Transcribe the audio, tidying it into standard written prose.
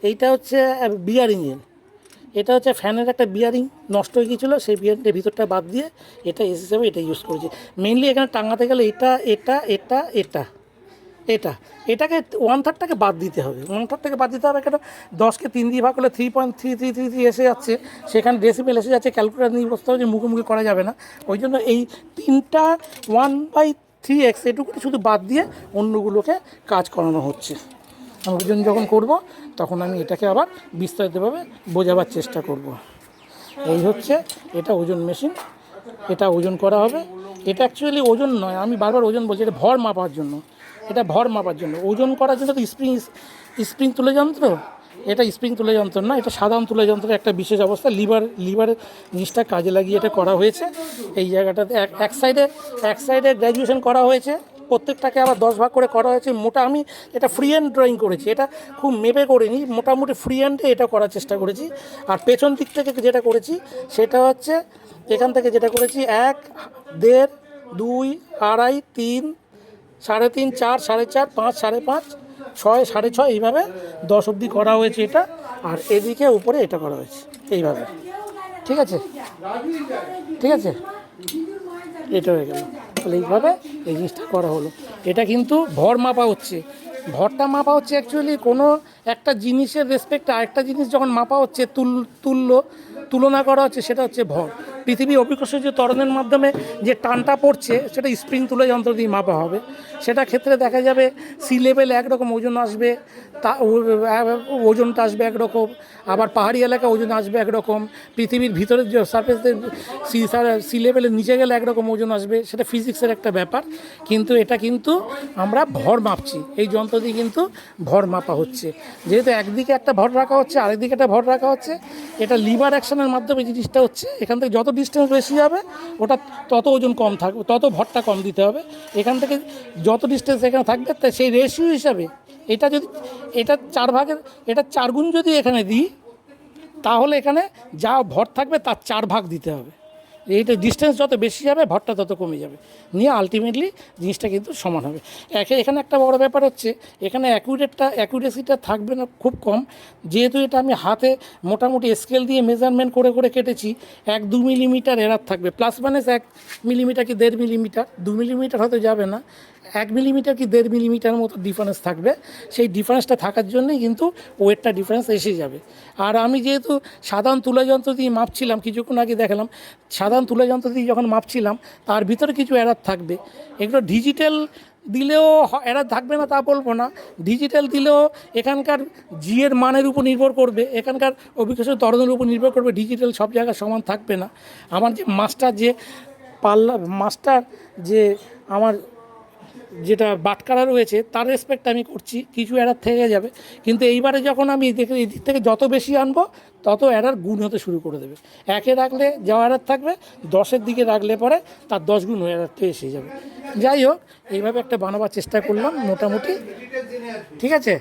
এইটা হচ্ছে বিয়ার ইঞ্জিন, এটা হচ্ছে ফ্যানের একটা বিয়ারিং নষ্ট হয়ে গিয়েছিলো, সেই বিয়ারিংটা ভিতরটা বাদ দিয়ে এটা এস হিসাবে এটা ইউজ করেছি। মেনলি এখানে টাঙাতে গেলে এটাকে 1/3টাকে বাদ দিতে হবে, 1/3টাকে বাদ দিতে হবে। কেন 10কে 3 দিয়ে ভাগ করলে 3.3333 এসে যাচ্ছে, সেখানে ডেসিমেল এসে যাচ্ছে, ক্যালকুলেটার নিয়ে বসতে হবে যে মুখোমুখি করা যাবে না। ওই জন্য এই 3টা 1/3x এটুকু শুধু বাদ দিয়ে অন্যগুলোকে কাজ করানো হচ্ছে। আমি ওজন যখন করব তখন আমি এটাকে আবার বিস্তারিতভাবে বোঝাবার চেষ্টা করব। এই হচ্ছে এটা ওজন মেশিন, এটা ওজন করা হবে। এটা অ্যাকচুয়ালি ওজন নয়, আমি বারবার ওজন বলছি, এটা ভর মাপার জন্য, এটা ভর মাপার জন্য। ওজন করার জন্য তো স্প্রিং তুলে যন্ত্র, এটা স্প্রিং তুলে যন্ত্র না, এটা সাধারণ তুলে যন্ত্রের একটা বিশেষ অবস্থা। লিভারের জিনিসটা কাজে লাগিয়ে এটা করা হয়েছে। এই জায়গাটাতে এক সাইডে গ্র্যাজুয়েশন করা হয়েছে, প্রত্যেকটাকে আবার 10 ভাগ করে করা হয়েছে। আমি এটা ফ্রি হ্যান্ড ড্রয়িং করেছি, এটা খুব মেপে করিনি, মোটামুটি ফ্রি হ্যান্ডে এটা করার চেষ্টা করেছি। আর পেছন দিক থেকে যেটা করেছি সেটা হচ্ছে এখান থেকে যেটা করেছি 1, 1.5, 2, 2.5, 3, 3.5, 4, 4.5, 5, 5.5, 6, 6.5 এইভাবে 10 অবধি করা হয়েছে এটা। আর এদিকে উপরে এটা করা হয়েছে এইভাবে। ঠিক আছে, এটা হয়ে গেল। তাহলে এইভাবে এই জিনিসটা করা হলো। এটা কিন্তু ভর মাপা হচ্ছে, ভরটা মাপা হচ্ছে অ্যাকচুয়ালি কোনো একটা জিনিসের রেসপেক্টে আরেকটা জিনিস যখন মাপা হচ্ছে, তুলনা করা হচ্ছে, সেটা হচ্ছে ভর। পৃথিবী অভিকর্ষ যে ত্বরণের মাধ্যমে যে টানটা পড়ছে সেটা স্প্রিং তুলে যন্ত্র দিয়ে মাপা হবে। সেটা ক্ষেত্রে দেখা যাবে সি লেভেল একরকম ওজন আসবে, ওজনটা আসবে একরকম, আবার পাহাড়ি এলাকা ওজন আসবে একরকম, পৃথিবীর ভিতরের যে সারফেসের সি লেভেলের নিচে গেলে একরকম ওজন আসবে। সেটা ফিজিক্সের একটা ব্যাপার, কিন্তু এটা কিন্তু আমরা ভর মাপছি, এই যন্ত্র দিয়ে কিন্তু ভর মাপা হচ্ছে। যেহেতু একদিকে একটা ভর রাখা হচ্ছে, আরেকদিকে একটা ভর রাখা হচ্ছে, এটা লিভার অ্যাকশনের মাধ্যমে জিনিসটা হচ্ছে। এখান থেকে যত ডিস্টেন্স বেশি যাবে ওটা তত ওজন কম থাকবে, তত ভরটা কম দিতে হবে। এখান থেকে যত ডিস্টেন্স এখানে থাকবে তাই সেই রেশিও হিসাবে এটা যদি এটা 4 গুণ যদি এখানে দিই, তাহলে এখানে যা ভর থাকবে তার 4 ভাগ দিতে হবে। এইটা ডিস্টেন্স যত বেশি যাবে ভরটা তত কমে যাবে, নিয়ে আলটিমেটলি জিনিসটা কিন্তু সমান হবে। এখানে একটা বড় ব্যাপার হচ্ছে, এখানে অ্যাকুরেসিটা থাকবে না, খুব কম। যেহেতু এটা আমি হাতে মোটামুটি স্কেল দিয়ে মেজারমেন্ট করে কেটেছি, 1-2 মিলিমিটার এরার থাকবে, প্লাস মাইনাস 1 মিলিমিটার কি 1.5 মিলিমিটার, 2 মিলিমিটার হয়তো যাবে না, 1 মিলিমিটার কি 1.5 মিলিমিটার মতো ডিফারেন্স থাকবে। সেই ডিফারেন্সটা থাকার জন্যই কিন্তু ওয়েটটা ডিফারেন্স এসে যাবে। আর আমি যেহেতু সাধারণ তুলা যন্ত্র দিয়ে মাপছিলাম, কিছুক্ষণ আগে দেখালাম, সাধারণ তুলা যন্ত্র দিয়ে যখন মাপছিলাম তার ভিতরে কিছু এরার থাকবে। এগুলো ডিজিটাল দিলেও এরার থাকবে না তা বলবো না, ডিজিটাল দিলেও এখানকার জিয়ের মানের উপর নির্ভর করবে, এখানকার অভিজ্ঞতার ত্বরণের উপর নির্ভর করবে। ডিজিটাল সব জায়গায় সমান থাকবে না। আমার যে মাস্টার যে আমার যেটা বাটকারা রয়েছে তার রেসপেক্ট আমি করছি, কিছু এরার থেকে যাবে। কিন্তু এইবারে যখন আমি দেখি এই দিক থেকে যত বেশি আনবো তত এরার গুণ হতে শুরু করে দেবে। 1-এ রাখলে যা এরার থাকবে, 10-এর দিকে রাখলে পরে তার 10 গুণ এরারটা এসে যাবে। যাই হোক, এইভাবে একটা বানাবার চেষ্টা করলাম মোটামুটি। ঠিক আছে।